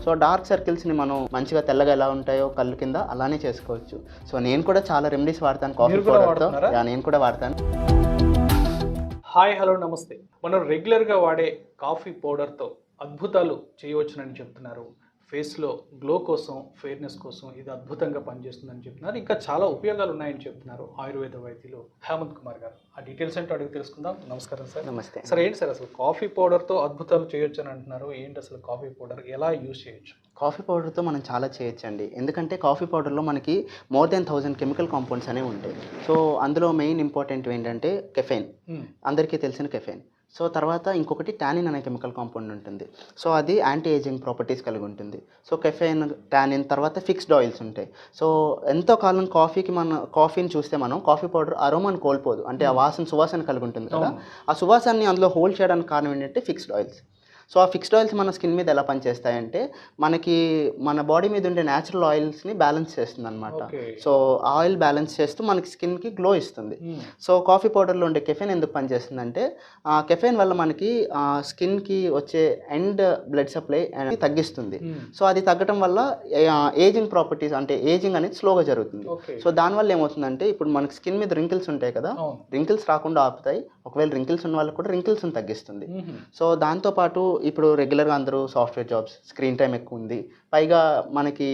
So dark సర్కిల్స్ని మనం మంచిగా తెల్లగా ఎలా ఉంటాయో కళ్ళు కింద అలానే చేసుకోవచ్చు. సో నేను కూడా చాలా రెమెడీస్ వాడతాను కాఫీ పౌడర్తో. నేను కూడా వాడతాను. హాయ్, హలో, నమస్తే. మనం రెగ్యులర్గా వాడే కాఫీ పౌడర్తో అద్భుతాలు చేయవచ్చునని చెప్తున్నారు. ఫేస్లో గ్లో కోసం, ఫెయిర్నెస్ కోసం ఇది అద్భుతంగా పనిచేస్తుందని చెప్తున్నారు. ఇంకా చాలా ఉపయోగాలు ఉన్నాయని చెప్తున్నారు ఆయుర్వేద వైద్యులు హేమంత్ కుమార్ గారు. ఆ డీటెయిల్స్ ఏంటో అడిగి తెలుసుకుందాం. నమస్కారం సార్. నమస్తే సార్. ఏంటి సార్ అసలు కాఫీ పౌడర్తో అద్భుతాలు చేయొచ్చు అని అంటున్నారు? ఏంటి అసలు కాఫీ పౌడర్, ఎలా యూజ్ చేయొచ్చు? కాఫీ పౌడర్తో మనం చాలా చేయొచ్చండి. ఎందుకంటే కాఫీ పౌడర్లో మనకి మోర్ దెన్ 1000 కెమికల్ కాంపౌండ్స్ అనేవి ఉంటాయి. సో అందులో మెయిన్ ఇంపార్టెంట్ ఏంటంటే కెఫెయిన్, అందరికీ తెలిసిన కెఫెయిన్. సో తర్వాత ఇంకొకటి టానిన్ అనే కెమికల్ కాంపౌండ్ ఉంటుంది. సో అది యాంటీ ఏజింగ్ ప్రాపర్టీస్ కలిగి ఉంటుంది. సో కెఫెయిన్, టానిన్, తర్వాత ఫిక్స్డ్ ఆయిల్స్ ఉంటాయి. సో ఎంతో కాలం కాఫీని చూస్తే మనం కాఫీ పౌడర్ అరోమాని కోల్పోదు, అంటే ఆ సువాసన కలిగి ఉంటుంది కదా. ఆ సువాసనని అందులో హోల్డ్ చేయడానికి కారణం ఏంటంటే ఫిక్స్డ్ ఆయిల్స్. సో ఆ ఫిక్స్డ్ ఆయిల్స్ మన స్కిన్ మీద ఎలా పనిచేస్తాయంటే మన బాడీ మీద ఉండే న్యాచురల్ ఆయిల్స్ని బ్యాలెన్స్ చేస్తుంది అనమాట. సో ఆయిల్ బ్యాలెన్స్ చేస్తూ మనకి స్కిన్కి గ్లో ఇస్తుంది. సో కాఫీ పౌడర్లో ఉండే కెఫెయిన్ ఎందుకు పనిచేస్తుందంటే కెఫెయిన్ వల్ల మనకి స్కిన్కి వచ్చే ఎండ్ బ్లడ్ సప్లై అనేది తగ్గిస్తుంది. సో అది తగ్గడం వల్ల ఏజింగ్ ప్రాపర్టీస్, అంటే ఏజింగ్ అనేది స్లోగా జరుగుతుంది. సో దానివల్ల ఏమవుతుందంటే ఇప్పుడు మనకి స్కిన్ మీద రింకిల్స్ ఉంటాయి కదా, రింకిల్స్ రాకుండా ఆపుతాయి. ఒకవేళ రింకిల్స్ ఉన్న వాళ్ళకి కూడా రింకిల్స్ని తగ్గిస్తుంది. సో దాంతోపాటు ఇప్పుడు రెగ్యులర్గా అందరూ సాఫ్ట్వేర్ జాబ్స్, స్క్రీన్ టైం ఎక్కువ ఉంది, పైగా మనకి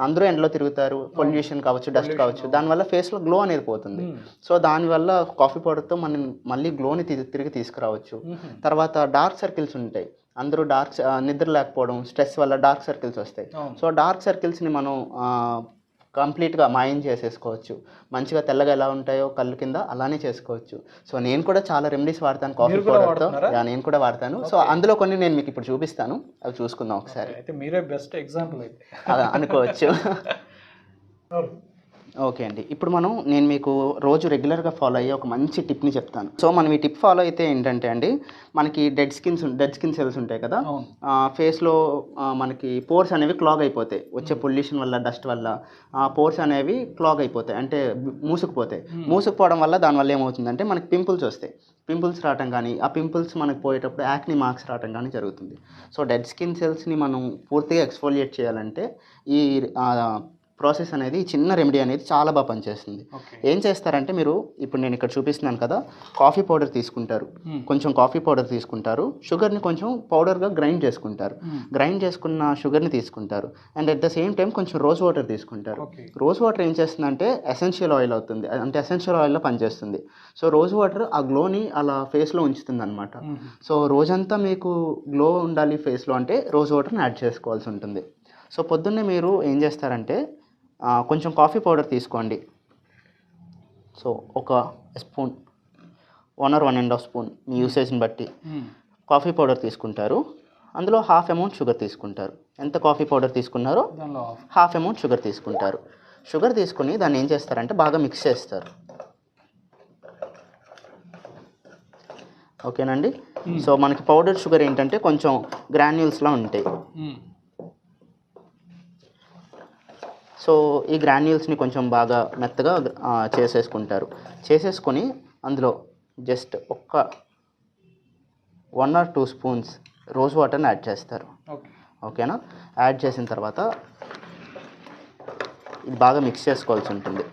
అందరూ ఎండలో తిరుగుతారు, పొల్యూషన్ కావచ్చు, డస్ట్ కావచ్చు, దానివల్ల ఫేస్లో గ్లో అనేది పోతుంది. సో దానివల్ల కాఫీ పౌడర్తో మనం మళ్ళీ గ్లోని తిరిగి తీసుకురావచ్చు. తర్వాత డార్క్ సర్కిల్స్ ఉంటాయి. అందరూ నిద్ర లేకపోవడం, స్ట్రెస్ వల్ల డార్క్ సర్కిల్స్ వస్తాయి. సో డార్క్ సర్కిల్స్ని మనం కంప్లీట్గా మాయం చేసేసుకోవచ్చు. మంచిగా తెల్లగా ఎలా ఉంటాయో కళ్ళు కింద అలానే చేసుకోవచ్చు. సో నేను కూడా చాలా రెమెడీస్ వాడతాను కాఫీ పౌడర్తో. నేను కూడా వాడతాను. సో అందులో కొన్ని నేను మీకు ఇప్పుడు చూపిస్తాను, అవి చూసుకుందాం ఒకసారి. అయితే మీరే బెస్ట్ ఎగ్జాంపుల్ అయితే అనుకోవచ్చు. ఓకే అండి, ఇప్పుడు నేను మీకు రోజు రెగ్యులర్గా ఫాలో అయ్యే ఒక మంచి టిప్ని చెప్తాను. సో మనం ఈ టిప్ ఫాలో అయితే ఏంటంటే అండి, మనకి డెడ్ స్కిన్ సెల్స్ ఉంటాయి కదా, ఫేస్లో మనకి పోర్స్ అనేవి క్లాగ్ అయిపోతాయి. వచ్చే పొల్యూషన్ వల్ల, డస్ట్ వల్ల పోర్స్ అనేవి క్లాగ్ అయిపోతాయి, అంటే మూసుకుపోతాయి. మూసుకుపోవడం వల్ల దానివల్ల ఏమవుతుందంటే మనకి పింపుల్స్ వస్తాయి. పింపుల్స్ రావటం కానీ, ఆ పింపుల్స్ మనకు పోయేటప్పుడు యాక్ని మార్క్స్ రావటం కానీ జరుగుతుంది. సో డెడ్ స్కిన్ సెల్స్ని మనం పూర్తిగా ఎక్స్ఫోలియేట్ చేయాలంటే ఈ ప్రాసెస్ అనేది, చిన్న రెమెడీ అనేది చాలా బాగా పనిచేస్తుంది. ఏం చేస్తారంటే, మీరు ఇప్పుడు నేను ఇక్కడ చూపిస్తున్నాను కదా, కాఫీ పౌడర్ తీసుకుంటారు, కొంచెం కాఫీ పౌడర్ తీసుకుంటారు, షుగర్ని కొంచెం పౌడర్గా గ్రైండ్ చేసుకుంటారు. గ్రైండ్ చేసుకున్న షుగర్ని తీసుకుంటారు, and at the same time కొంచెం రోజ్ వాటర్ తీసుకుంటారు. రోజ్ వాటర్ ఏం చేస్తుందంటే ఎసెన్షియల్ ఆయిల్ అవుతుంది, అంటే ఎసెన్షియల్ ఆయిల్లో పనిచేస్తుంది. సో రోజ్ వాటర్ ఆ గ్లోని అలా ఫేస్లో ఉంచుతుంది అనమాట. సో రోజంతా మీకు గ్లో ఉండాలి ఫేస్లో అంటే రోజ్ వాటర్ని యాడ్ చేసుకోవాల్సి ఉంటుంది. సో పొద్దున్నే మీరు ఏం చేస్తారంటే, కొంచెం కాఫీ పౌడర్ తీసుకోండి. సో ఒక స్పూన్, 1 or 1.5 స్పూన్ మీ యూసేజ్ని బట్టి కాఫీ పౌడర్ తీసుకుంటారు. అందులో హాఫ్ అమౌంట్ షుగర్ తీసుకుంటారు. ఎంత కాఫీ పౌడర్ తీసుకున్నారో హాఫ్ అమౌంట్ షుగర్ తీసుకుంటారు. షుగర్ తీసుకుని దాన్ని ఏం చేస్తారంటే బాగా మిక్స్ చేస్తారు. ఓకేనండి. సో మనకి పౌడర్ షుగర్ ఏంటంటే కొంచెం గ్రాన్యూల్స్లా ఉంటాయి. సో ఈ గ్రాన్యూల్స్ని కొంచెం బాగా మెత్తగా చేసేసుకొని అందులో జస్ట్ 1 or 2 స్పూన్స్ రోజ్ వాటర్ని యాడ్ చేస్తారు. ఓకేనా. యాడ్ చేసిన తర్వాత ఇది బాగా మిక్స్ చేసుకోవాల్సి ఉంటుంది.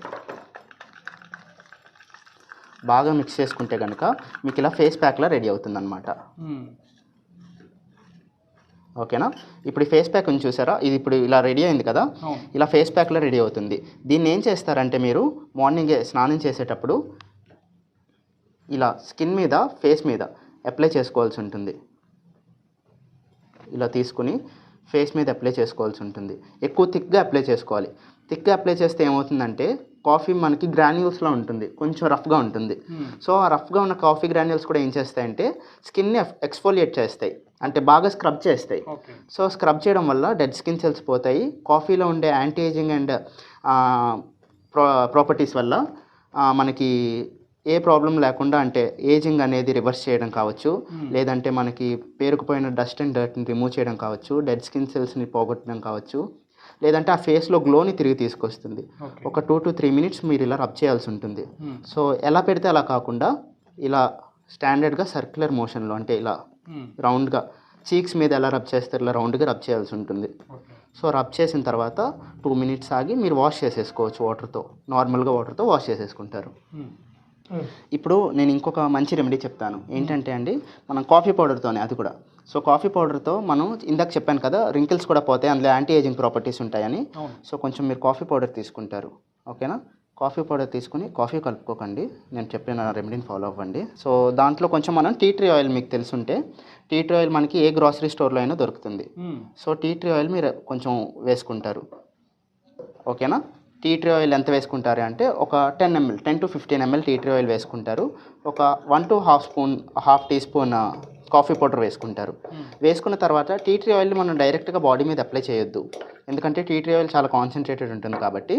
బాగా మిక్స్ చేసుకుంటే కనుక మీకు ఇలా ఫేస్ ప్యాక్లా రెడీ అవుతుంది అన్నమాట. ఓకేనా. ఇప్పుడు ఈ ఫేస్ ప్యాక్ ఉంది చూసారా, ఇది ఇప్పుడు ఇలా రెడీ అయింది కదా, ఇలా ఫేస్ ప్యాక్లో రెడీ అవుతుంది. దీన్ని ఏం చేస్తారంటే, మీరు మార్నింగే స్నానం చేసేటప్పుడు ఇలా స్కిన్ మీద, ఫేస్ మీద అప్లై చేసుకోవాల్సి ఉంటుంది. ఇలా తీసుకుని ఫేస్ మీద అప్లై చేసుకోవాల్సి ఉంటుంది. ఎక్కువ థిక్గా అప్లై చేసుకోవాలి. థిక్గా అప్లై చేస్తే ఏమవుతుందంటే, కాఫీ మనకి గ్రాన్యూల్స్లో ఉంటుంది, కొంచెం రఫ్గా ఉంటుంది. సో ఆ రఫ్గా ఉన్న కాఫీ గ్రాన్యూల్స్ కూడా ఏం చేస్తాయంటే స్కిన్ని ఎక్స్ఫోలియేట్ చేస్తాయి, అంటే బాగా స్క్రబ్ చేస్తాయి. సో స్క్రబ్ చేయడం వల్ల డెడ్ స్కిన్ సెల్స్ పోతాయి. కాఫీలో ఉండే యాంటీ ఏజింగ్ అండ్ ప్రాపర్టీస్ వల్ల మనకి ఏ ప్రాబ్లం లేకుండా, అంటే ఏజింగ్ అనేది రివర్స్ చేయడం కావచ్చు, లేదంటే మనకి పేరుకుపోయిన డస్ట్ అండ్ డర్ట్ని రిమూవ్ చేయడం కావచ్చు, డెడ్ స్కిన్ సెల్స్ని పోగొట్టడం కావచ్చు, లేదంటే ఆ ఫేస్లో గ్లోని తిరిగి తీసుకొస్తుంది. ఓకే. ఒక 2 to 3 మినిట్స్ మీరు ఇలా రబ్ చేయాల్సి ఉంటుంది. సో ఎలా పెడితే అలా కాకుండా ఇలా స్టాండర్డ్గా సర్క్యులర్ మోషన్లో, అంటే ఇలా రౌండ్గా చీక్స్ మీద ఎలా రబ్ చేస్తారు ఇలా రౌండ్గా రబ్ చేయాల్సి ఉంటుంది. ఓకే. సో రబ్ చేసిన తర్వాత 2 మినిట్స్ ఆగి మీరు వాష్ చేసేసుకోవచ్చు వాటర్తో, నార్మల్గా వాటర్తో వాష్ చేసేసుకుంటారు. ఇప్పుడు నేను ఇంకొక మంచి రెమెడీ చెప్తాను. ఏంటంటే అండి, మనం కాఫీ పౌడర్తోనే, అది కూడా. సో కాఫీ పౌడర్తో మనం ఇందాక చెప్పాను కదా రింకిల్స్ కూడా పోతాయి, అందులో యాంటీ ఏజింగ్ ప్రాపర్టీస్ ఉంటాయని. సో కొంచెం మీరు కాఫీ పౌడర్ తీసుకుంటారు, ఓకేనా. కాఫీ పౌడర్ తీసుకుని కాఫీ కలుపుకోకండి, నేను చెప్పిన రెమెడీని ఫాలో అవ్వండి. సో దాంట్లో కొంచెం మనం టీ ట్రీ ఆయిల్, మీకు తెలుసుంటే టీ ట్రీ ఆయిల్ మనకి ఏ గ్రాసరీ స్టోర్లో అయినా దొరుకుతుంది. సో టీ ట్రీ ఆయిల్ మీరు కొంచెం వేసుకుంటారు, ఓకేనా. టీ ట్రీ ఆయిల్ ఎంత వేసుకుంటారు అంటే ఒక 10 to 15 ml tea tree oil వేసుకుంటారు. ఒక 1 to half teaspoon coffee powder వేసుకుంటారు. వేసుకున్న తర్వాత టీ ట్రీ ఆయిల్ని మనం డైరెక్ట్గా బాడీ మీద అప్లై చేయొద్దు, ఎందుకంటే టీ ట్రీ ఆయిల్ చాలా కాన్సన్ట్రేటెడ్ ఉంటుంది కాబట్టి.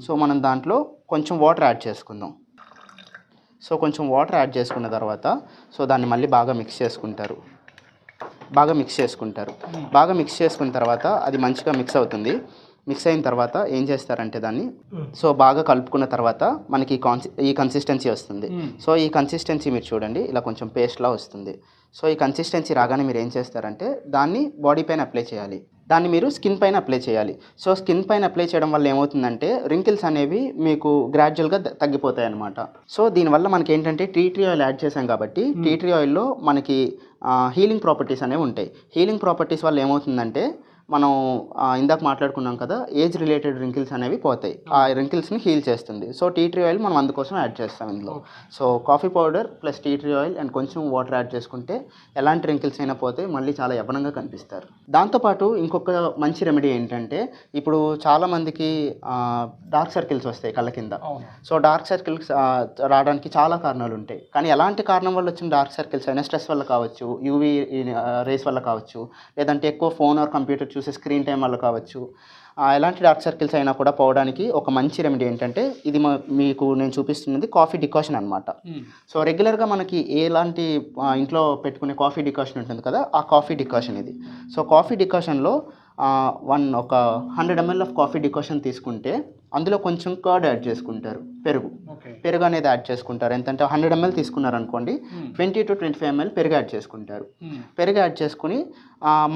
సో మనం దాంట్లో కొంచెం వాటర్ యాడ్ చేసుకుందాం. సో కొంచెం వాటర్ యాడ్ చేసుకున్న తర్వాత సో దాన్ని మళ్ళీ బాగా మిక్స్ చేసుకుంటారు. బాగా మిక్స్ చేసుకున్న తర్వాత అది మంచిగా మిక్స్ అవుతుంది. మిక్స్ అయిన తర్వాత ఏం చేస్తారంటే దాన్ని సో బాగా కలుపుకున్న తర్వాత మనకి ఈ కన్సిస్టెన్సీ వస్తుంది. సో ఈ కన్సిస్టెన్సీ మీరు చూడండి, ఇలా కొంచెం పేస్ట్లా వస్తుంది. సో ఈ కన్సిస్టెన్సీ రాగానే మీరు ఏం చేస్తారంటే దాన్ని బాడీ పైన అప్లై చేయాలి, దాన్ని మీరు స్కిన్ పైన అప్లై చేయాలి. సో స్కిన్ పైన అప్లై చేయడం వల్ల ఏమవుతుందంటే రింకిల్స్ అనేవి మీకు గ్రాడ్యువల్గా తగ్గిపోతాయి అన్నమాట. సో దీనివల్ల మనకి ఏంటంటే టీ ట్రీ ఆయిల్ యాడ్ చేసాం కాబట్టి టీ ట్రీ ఆయిల్లో మనకి హీలింగ్ ప్రాపర్టీస్ అనేవి ఉంటాయి. హీలింగ్ ప్రాపర్టీస్ వల్ల ఏమవుతుందంటే మనం ఇందాక మాట్లాడుకున్నాం కదా, ఏజ్ రిలేటెడ్ రింకిల్స్ అనేవి పోతాయి, ఆ రింకిల్స్ని హీల్ చేస్తుంది. సో టీ ట్రీ ఆయిల్ మనం అందుకోసం యాడ్ చేస్తాం ఇందులో. So coffee powder plus tea tree oil and కొంచెం వాటర్ యాడ్ చేసుకుంటే ఎలాంటి రింకిల్స్ అయినా పోతే మళ్ళీ చాలా యవ్వనంగా కనిపిస్తారు. దాంతోపాటు ఇంకొక మంచి రెమెడీ ఏంటంటే, ఇప్పుడు చాలామందికి డార్క్ సర్కిల్స్ వస్తాయి కళ్ళ కింద. సో డార్క్ సర్కిల్స్ రావడానికి చాలా కారణాలు ఉంటాయి, కానీ ఎలాంటి కారణం వల్ల వచ్చిన డార్క్ సర్కిల్స్ అయినా స్ట్రెస్ వల్ల కావచ్చు, యూవీ రేస్ వల్ల కావచ్చు, లేదంటే ఎక్కువ ఫోన్ ఆర్ కంప్యూటర్ చూసే స్క్రీన్ టైం వల్ల కావచ్చు. ఎలాంటి డార్క్ సర్కిల్స్ అయినా కూడా పోవడానికి ఒక మంచి రెమెడీ ఏంటంటే, ఇది మీకు నేను చూపిస్తున్నది కాఫీ డికాషన్ అనమాట. సో రెగ్యులర్గా మనకి ఎలాంటి ఇంట్లో పెట్టుకునే కాఫీ డికాషన్ ఉంటుంది కదా, ఆ కాఫీ డికాషన్ ఇది. సో కాఫీ డికాషన్లో ఒక 100 ml ఆఫ్ కాఫీ డికాషన్ తీసుకుంటే అందులో కొంచెం కర్డ్ యాడ్ చేసుకుంటారు, పెరుగు అనేది యాడ్ చేసుకుంటారు. ఎంతంటే 100 ml తీసుకున్నారు అనుకోండి, 20 to 25 ml పెరుగు యాడ్ చేసుకుంటారు. పెరుగు యాడ్ చేసుకుని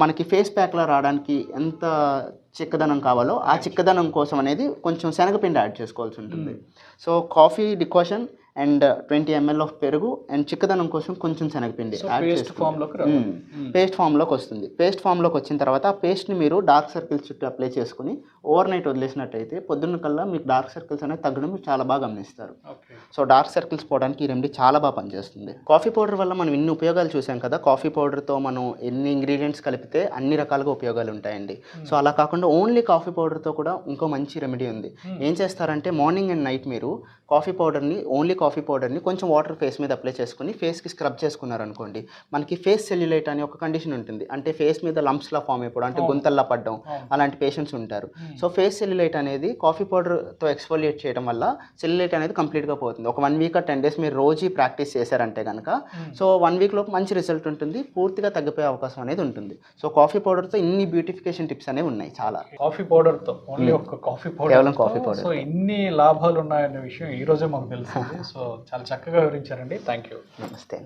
మనకి ఫేస్ ప్యాక్లా రావడానికి ఎంత చిక్కదనం కావాలో ఆ చిక్కదనం కోసం అనేది కొంచెం శనగపిండి యాడ్ చేసుకోవాల్సి ఉంటుంది. So coffee decoction and 20 ml of పెరుగు అండ్ చిక్కదనం కోసం కొంచెం శనగపిండి యాడ్ చేసుకుంటాం. పేస్ట్ ఫామ్లోకి వస్తుంది. పేస్ట్ ఫామ్లోకి వచ్చిన తర్వాత ఆ పేస్ట్ని మీరు డార్క్ సర్కిల్స్ చుట్టూ అప్లై చేసుకుని ఓవర్ నైట్ వదిలేసినట్టయితే పొద్దున్న కల్లా మీకు డార్క్ సర్కిల్స్ అనేది తగ్గడం మీరు చాలా బాగా గమనిస్తారు. సో డార్క్ సర్కిల్స్ పోవడానికి ఈ రెమెడీ చాలా బాగా పనిచేస్తుంది. కాఫీ పౌడర్ వల్ల మనం ఇన్ని ఉపయోగాలు చూసాం కదా, కాఫీ పౌడర్తో మనం ఎన్ని ఇంగ్రీడియంట్స్ కలిపితే అన్ని రకాలుగా ఉపయోగాలు ఉంటాయండి. సో అలా కాకుండా ఓన్లీ కాఫీ పౌడర్తో కూడా ఇంకో మంచి రెమెడీ ఉంది. ఏం చేస్తారంటే మార్నింగ్ అండ్ నైట్ మీరు ఓన్లీ కాఫీ పౌడర్ని కొంచెం వాటర్ ఫేస్ మీద అప్లై చేసుకుని ఫేస్కి స్క్రబ్ చేసుకున్నారనుకోండి, మనకి ఫేస్ సెల్యులైట్ అనే ఒక కండిషన్ ఉంటుంది. అంటే ఫేస్ మీద లంప్స్లా ఫామ్ అయిపోవడం, అంటే గుంతల్లా పడడం, అలాంటి పేషెంట్స్ ఉంటారు. సో ఫేస్ సెల్యులైట్ అనేది కాఫీ పౌడర్తో ఎక్స్ఫోలియేట్ చేయడం వల్ల సెల్యులైట్ అనేది కంప్లీట్గా పోతుంది. ఒక 1 week or 10 days మీరు రోజు ప్రాక్టీస్ చేశారంటే కనుక సో 1 week లోపు మంచి రిజల్ట్ ఉంటుంది, పూర్తిగా తగ్గిపోయే అవకాశం అనేది ఉంటుంది. సో కాఫీ పౌడర్తో ఇన్ని బ్యూటిఫికేషన్ టిప్స్ అనేవి ఉన్నాయి చాలా. కాఫీ పౌడర్తో ఓన్లీ ఒక కాఫీ పౌడర్, కేవలం కాఫీ పౌడర్. సో ఇన్ని లాభాలు ఉన్నాయనే విషయం ఈ రోజే మాకు తెలిసింది. సో చాలా చక్కగా వివరించారండి. Thank you. నమస్తే.